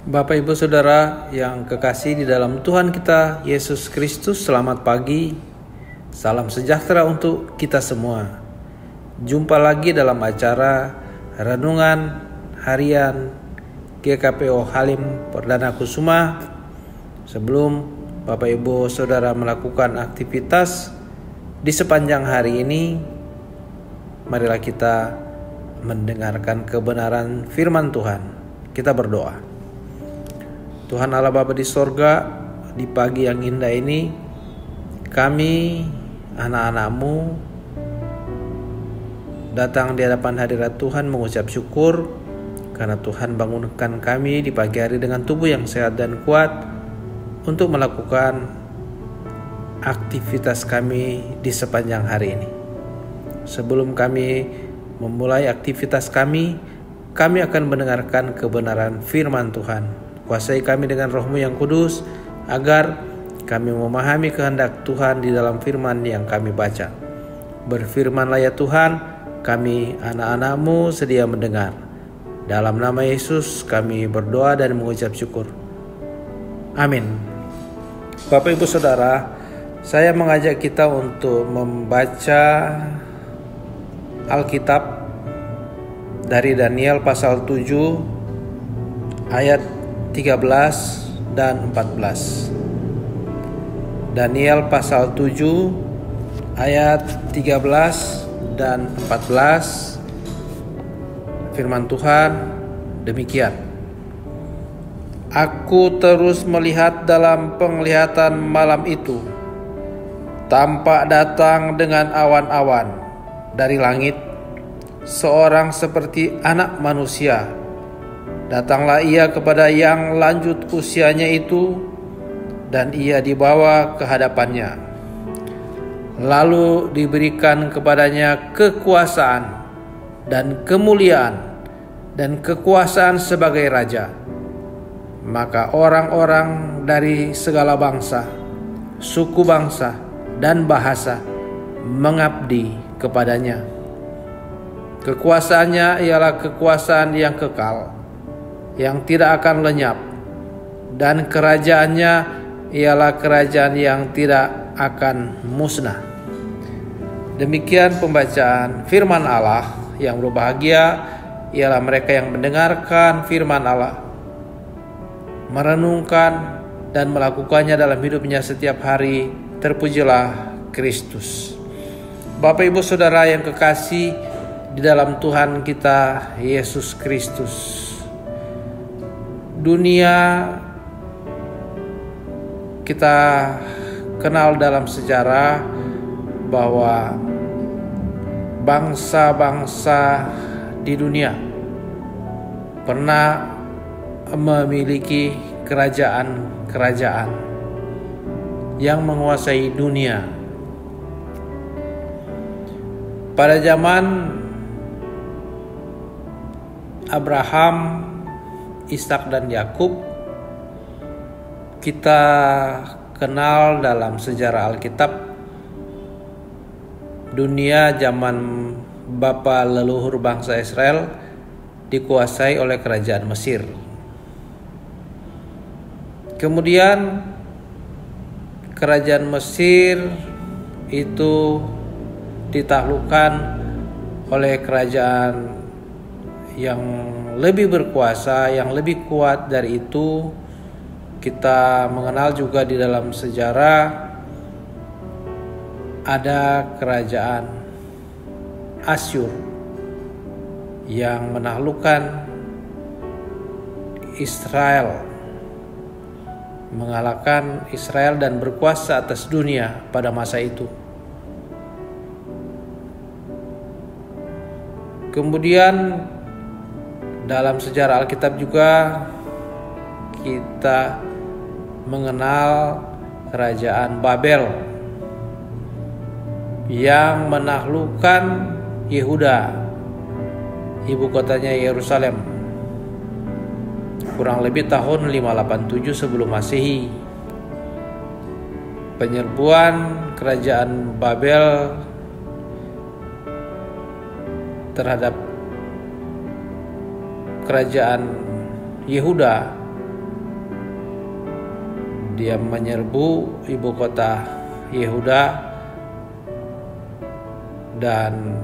Bapak Ibu Saudara yang kekasih di dalam Tuhan kita Yesus Kristus, selamat pagi. Salam sejahtera untuk kita semua. Jumpa lagi dalam acara Renungan Harian GKPO Halim Perdana Kusuma. Sebelum Bapak Ibu Saudara melakukan aktivitas di sepanjang hari ini, marilah kita mendengarkan kebenaran firman Tuhan. Kita berdoa. Tuhan Allah Bapa di sorga, di pagi yang indah ini, kami anak-anak-Mu datang di hadapan hadirat Tuhan mengucap syukur karena Tuhan bangunkan kami di pagi hari dengan tubuh yang sehat dan kuat untuk melakukan aktivitas kami di sepanjang hari ini. Sebelum kami memulai aktivitas kami akan mendengarkan kebenaran firman Tuhan. Kuasai kami dengan Roh-Mu yang kudus, agar kami memahami kehendak Tuhan di dalam firman yang kami baca. Berfirmanlah ya Tuhan, kami anak-anak-Mu sedia mendengar. Dalam nama Yesus kami berdoa dan mengucap syukur. Amin. Bapak Ibu Saudara, saya mengajak kita untuk membaca Alkitab dari Daniel pasal 7 ayat 13 dan 14. Daniel pasal 7 ayat 13 dan 14. Firman Tuhan demikian. Aku terus melihat dalam penglihatan malam itu, tampak datang dengan awan-awan dari langit seorang seperti anak manusia. Datanglah ia kepada yang lanjut usianya itu, dan ia dibawa ke hadapannya. Lalu diberikan kepadanya kekuasaan dan kemuliaan dan kekuasaan sebagai raja. Maka orang-orang dari segala bangsa, suku bangsa, dan bahasa mengabdi kepadanya. Kekuasaannya ialah kekuasaan yang kekal, yang tidak akan lenyap, dan kerajaannya ialah kerajaan yang tidak akan musnah. Demikian pembacaan firman Allah. Yang berbahagia ialah mereka yang mendengarkan firman Allah, merenungkan dan melakukannya dalam hidupnya setiap hari. Terpujilah Kristus. Bapak Ibu Saudara yang kekasih di dalam Tuhan kita Yesus Kristus, dunia kita kenal dalam sejarah bahwa bangsa-bangsa di dunia pernah memiliki kerajaan-kerajaan yang menguasai dunia. Pada zaman Abraham, Ishak dan Yakub, kita kenal dalam sejarah Alkitab, dunia zaman bapa leluhur bangsa Israel dikuasai oleh kerajaan Mesir. Kemudian kerajaan Mesir itu ditaklukkan oleh kerajaan yang lebih berkuasa, yang lebih kuat dari itu. Kita mengenal juga di dalam sejarah ada kerajaan Asyur yang menaklukkan Israel, mengalahkan Israel dan berkuasa atas dunia pada masa itu. Kemudian dalam sejarah Alkitab juga kita mengenal kerajaan Babel yang menaklukkan Yehuda, ibu kotanya Yerusalem, kurang lebih tahun 587 sebelum Masehi. Penyerbuan kerajaan Babel terhadap kerajaan Yehuda Dia menyerbu ibu kota Yehuda dan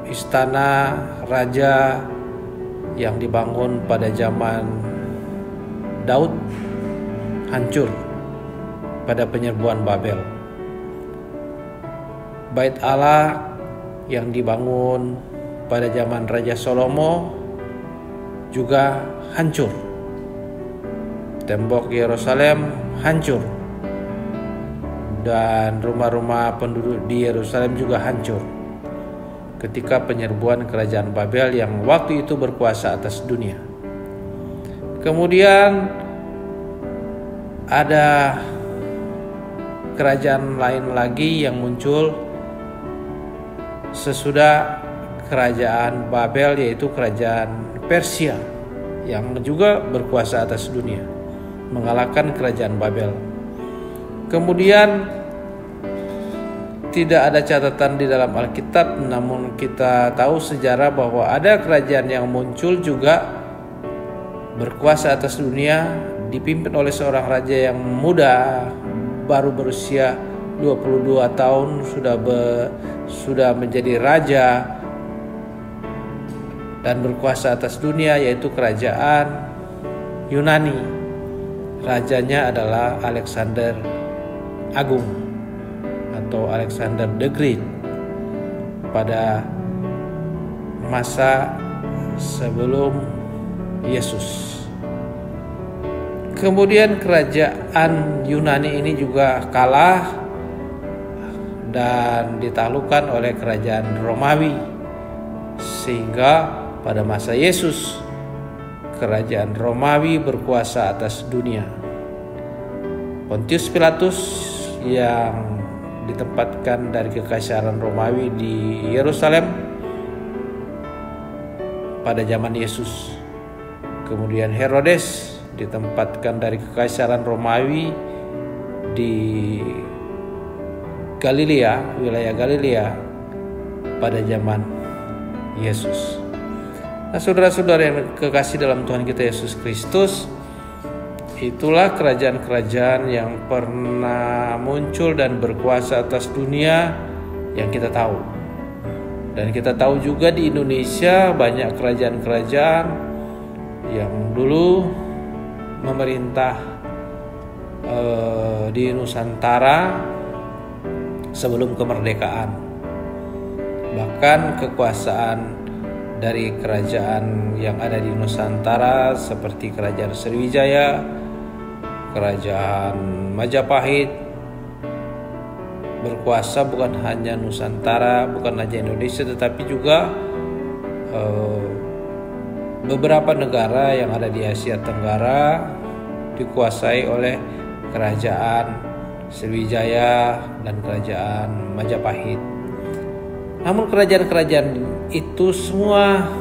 istana raja yang dibangun pada zaman Daud hancur pada penyerbuan Babel. Bait Allah yang dibangun pada zaman Raja Salomo juga hancur. Tembok Yerusalem hancur dan rumah-rumah penduduk di Yerusalem juga hancur ketika penyerbuan kerajaan Babel yang waktu itu berkuasa atas dunia. Kemudian ada kerajaan lain lagi yang muncul sesudah kerajaan Babel, yaitu kerajaan Persia yang juga berkuasa atas dunia, mengalahkan kerajaan Babel. Kemudian tidak ada catatan di dalam Alkitab, namun kita tahu sejarah bahwa ada kerajaan yang muncul juga berkuasa atas dunia, dipimpin oleh seorang raja yang muda, baru berusia 22 tahun sudah menjadi raja dan berkuasa atas dunia, yaitu kerajaan Yunani. Rajanya adalah Alexander Agung atau Alexander the Great pada masa sebelum Yesus. Kemudian kerajaan Yunani ini juga kalah dan ditaklukkan oleh kerajaan Romawi, sehingga pada masa Yesus kerajaan Romawi berkuasa atas dunia. Pontius Pilatus yang ditempatkan dari kekaisaran Romawi di Yerusalem pada zaman Yesus. Kemudian Herodes ditempatkan dari kekaisaran Romawi di Galilea, wilayah Galilea pada zaman Yesus. Nah, saudara-saudara yang kekasih dalam Tuhan kita Yesus Kristus, itulah kerajaan-kerajaan yang pernah muncul dan berkuasa atas dunia yang kita tahu. Dan kita tahu juga di Indonesia banyak kerajaan-kerajaan yang dulu memerintah di Nusantara sebelum kemerdekaan. Bahkan kekuasaan dari kerajaan yang ada di Nusantara seperti Kerajaan Sriwijaya, Kerajaan Majapahit berkuasa bukan hanya Nusantara, bukan hanya Indonesia, tetapi juga beberapa negara yang ada di Asia Tenggara dikuasai oleh Kerajaan Sriwijaya dan Kerajaan Majapahit. Namun kerajaan-kerajaan itu semua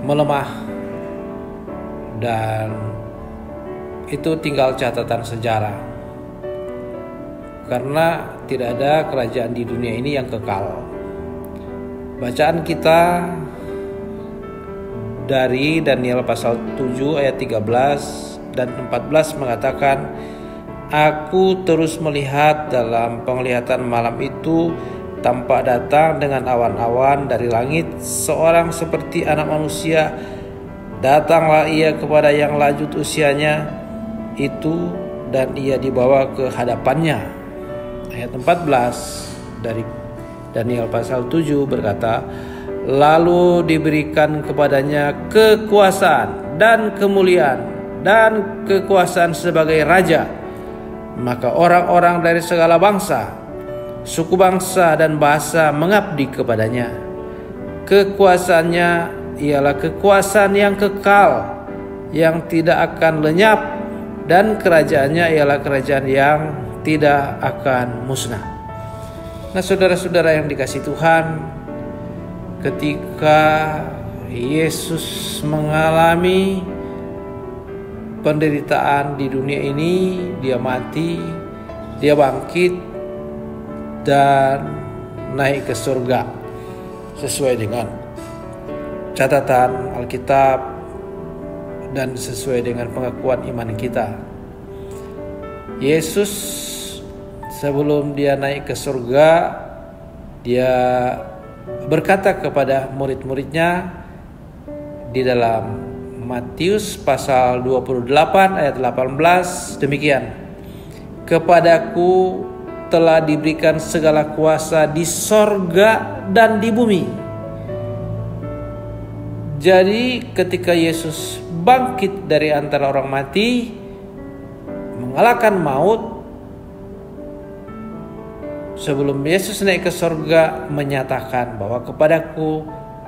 melemah dan itu tinggal catatan sejarah, karena tidak ada kerajaan di dunia ini yang kekal. Bacaan kita dari Daniel pasal 7 ayat 13 dan 14 mengatakan, "Aku terus melihat dalam penglihatan malam itu, tampak datang dengan awan-awan dari langit seorang seperti anak manusia. Datanglah ia kepada yang lanjut usianya itu dan ia dibawa ke hadapannya." Ayat 14 dari Daniel pasal 7 berkata, "Lalu diberikan kepadanya kekuasaan dan kemuliaan dan kekuasaan sebagai raja. Maka orang-orang dari segala bangsa, suku bangsa dan bahasa mengabdi kepadanya. Kekuasaannya ialah kekuasaan yang kekal, yang tidak akan lenyap, dan kerajaannya ialah kerajaan yang tidak akan musnah." Nah, saudara-saudara yang dikasihi Tuhan, ketika Yesus mengalami penderitaan di dunia ini, dia mati, dia bangkit dan naik ke surga sesuai dengan catatan Alkitab dan sesuai dengan pengakuan iman kita. Yesus sebelum dia naik ke surga, dia berkata kepada murid-muridnya di dalam Matius pasal 28 ayat 18 demikian, "Kepadaku telah diberikan segala kuasa di sorga dan di bumi." Jadi ketika Yesus bangkit dari antara orang mati, mengalahkan maut, sebelum Yesus naik ke sorga menyatakan bahwa kepadaku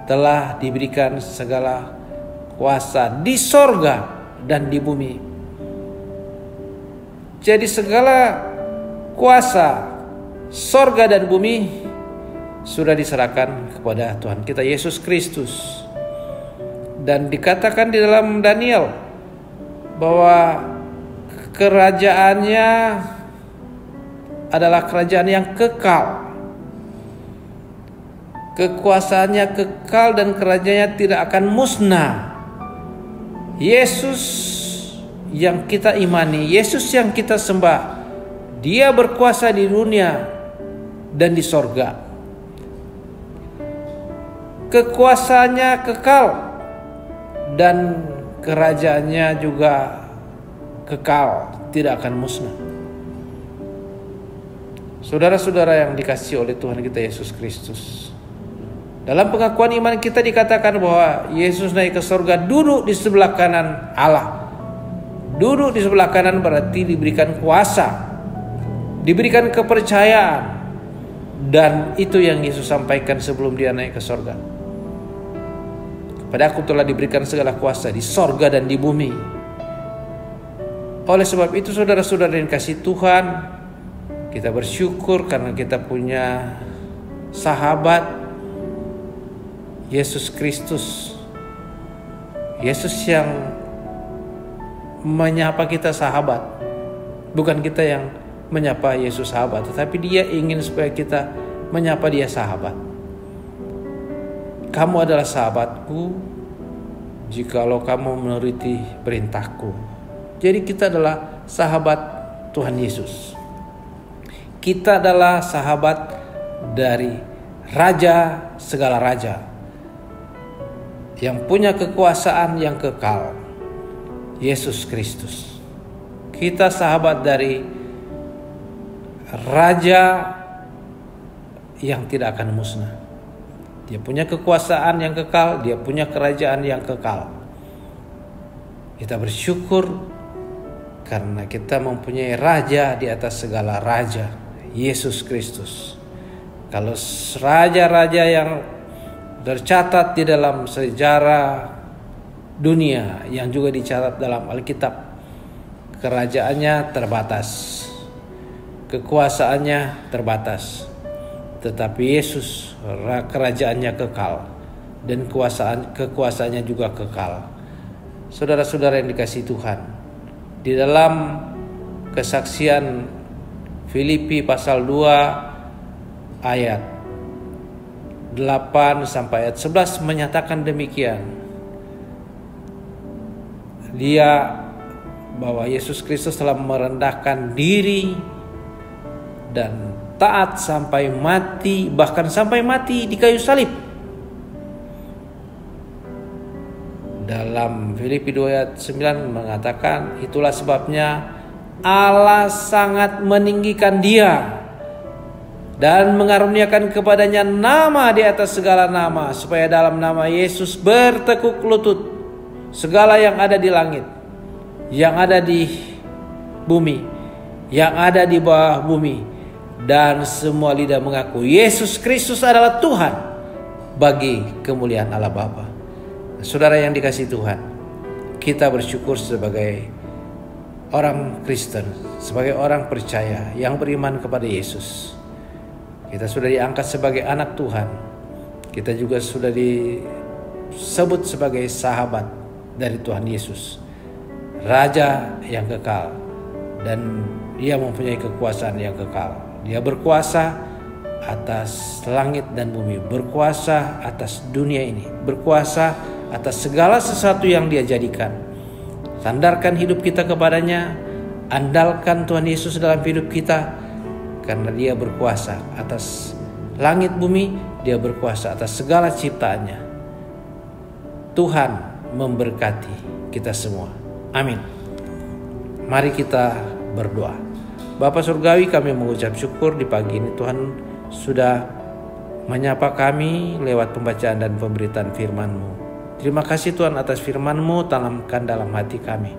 telah diberikan segala kuasa di sorga dan di bumi. Jadi segala kuasa sorga dan bumi sudah diserahkan kepada Tuhan kita Yesus Kristus. Dan dikatakan di dalam Daniel bahwa kerajaannya adalah kerajaan yang kekal. Kekuasaannya kekal dan kerajaannya tidak akan musnah. Yesus yang kita imani, Yesus yang kita sembah, Dia berkuasa di dunia dan di sorga. Kekuasaannya kekal dan kerajaannya juga kekal, tidak akan musnah. Saudara-saudara yang dikasihi oleh Tuhan kita Yesus Kristus, dalam pengakuan iman kita dikatakan bahwa Yesus naik ke surga, duduk di sebelah kanan Allah. Duduk di sebelah kanan berarti diberikan kuasa, diberikan kepercayaan, dan itu yang Yesus sampaikan sebelum dia naik ke surga. Padaku telah diberikan segala kuasa di sorga dan di bumi. Oleh sebab itu saudara-saudara yang kasih Tuhan, kita bersyukur karena kita punya sahabat Yesus Kristus. Yesus yang menyapa kita sahabat. Bukan kita yang menyapa Yesus sahabat, tetapi Dia ingin supaya kita menyapa Dia sahabat. Kamu adalah sahabatku jikalau kamu menuruti perintahku. Jadi kita adalah sahabat Tuhan Yesus. Kita adalah sahabat dari Raja segala raja, yang punya kekuasaan yang kekal, Yesus Kristus. Kita sahabat dari Raja yang tidak akan musnah. Dia punya kekuasaan yang kekal, Dia punya kerajaan yang kekal. Kita bersyukur karena kita mempunyai Raja di atas segala raja, Yesus Kristus. Kalau raja-raja yang tercatat di dalam sejarah dunia, yang juga dicatat dalam Alkitab, kerajaannya terbatas, kekuasaannya terbatas. Tetapi Yesus kerajaannya kekal dan kekuasaannya juga kekal. Saudara-saudara yang dikasihi Tuhan, di dalam kesaksian Filipi pasal 2 ayat 8 sampai ayat 11 menyatakan demikian. Dia bahwa Yesus Kristus telah merendahkan diri dan taat sampai mati, bahkan sampai mati di kayu salib. Dalam Filipi 2 ayat 9 mengatakan, itulah sebabnya Allah sangat meninggikan Dia dan mengaruniakan kepadanya nama di atas segala nama, supaya dalam nama Yesus bertekuk lutut segala yang ada di langit, yang ada di bumi, yang ada di bawah bumi, dan semua lidah mengaku Yesus Kristus adalah Tuhan, bagi kemuliaan Allah Bapa. Saudara yang dikasihi Tuhan, kita bersyukur sebagai orang Kristen, sebagai orang percaya yang beriman kepada Yesus. Kita sudah diangkat sebagai anak Tuhan. Kita juga sudah disebut sebagai sahabat dari Tuhan Yesus, Raja yang kekal, dan Dia mempunyai kekuasaan yang kekal. Dia berkuasa atas langit dan bumi, berkuasa atas dunia ini, berkuasa atas segala sesuatu yang Dia jadikan. Sandarkan hidup kita kepadanya, andalkan Tuhan Yesus dalam hidup kita, karena Dia berkuasa atas langit bumi, Dia berkuasa atas segala ciptaannya. Tuhan memberkati kita semua. Amin. Mari kita berdoa. Bapa Surgawi, kami mengucap syukur di pagi ini Tuhan sudah menyapa kami lewat pembacaan dan pemberitaan firman-Mu. Terima kasih Tuhan atas firman-Mu, tanamkan dalam hati kami.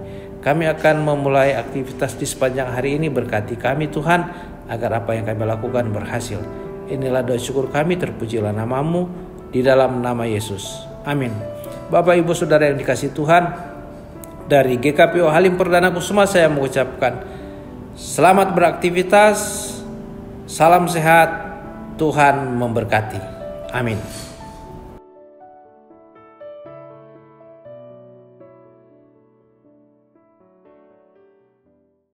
Kami akan memulai aktivitas di sepanjang hari ini, berkati kami Tuhan, agar apa yang kami lakukan berhasil. Inilah doa syukur kami, terpujilah nama-Mu, di dalam nama Yesus. Amin. Bapak Ibu Saudara yang dikasihi Tuhan, dari GKPO Halim Perdana Kusuma saya mengucapkan selamat beraktivitas, salam sehat, Tuhan memberkati. Amin.